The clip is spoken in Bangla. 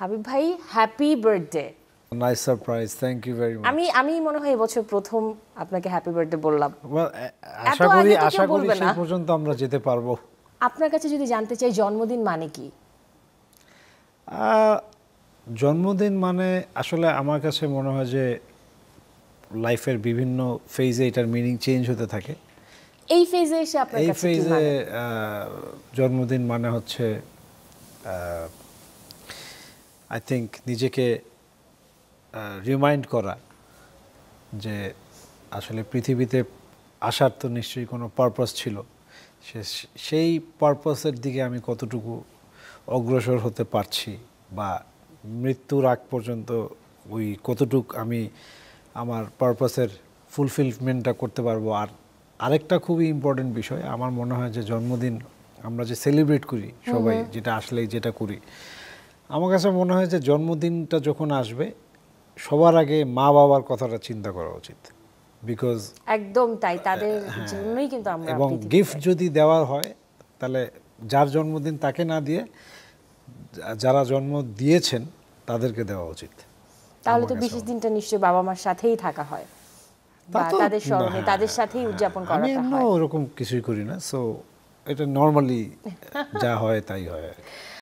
হাবিব ভাই happy birthday. Nice surprise, thank you very much. আমি মনে হয় এবছর প্রথম আপনাকে হ্যাপি বার্থডে বললাম। আশা করি সেই পর্যন্ত আমরা যেতে পারবো। আপনার কাছে যদি জানতে চাই জন্মদিন মানে কি? জন্মদিন মানে আসলে আমার কাছে মনে হয় যে লাইফের বিভিন্ন ফেজে এটার মিনিং চেঞ্জ হতে থাকে। এই ফেজে এসে আপনার কাছে কি মানে? এই ফেজে জন্মদিন মানে হচ্ছে আই থিংক নিজেকে রিমাইন্ড করা যে আসলে পৃথিবীতে আসার তো নিশ্চয়ই কোনো পারপাস ছিল, সেই পারপাসের দিকে আমি কতটুকু অগ্রসর হতে পারছি বা মৃত্যুর আগ পর্যন্ত ওই কতটুকু আমি আমার পারপাসের ফুলফিলমেন্টটা করতে পারবো। আর আরেকটা খুবই ইম্পর্টেন্ট বিষয় আমার মনে হয় যে জন্মদিন আমরা যে সেলিব্রেট করি সবাই, যেটা আসলেই যেটা করি, আমার কাছে মনে হয় যে জন্মদিনটা যখন আসবে সবার আগে মা বাবার কথাটা চিন্তা করা উচিত। বিকজ একদম তাই, তাদের জন্যই কিন্তু আমরা এবং গিফট যদি দেওয়া হয় তাহলে যার জন্মদিন তাকে না দিয়ে যারা জন্ম দিয়েছেন তাদেরকে দেওয়া উচিত। তাহলে তো বিশেষ দিনটা নিশ্চয়ই বাবা মার সাথেই থাকা হয় বা তাদের স্মরণে তাদের সাথেই উদযাপন করাটা হয়। আমি ওরকম কিছুই করি না, সো এটা নর্মালি যা হয় তাই হয়।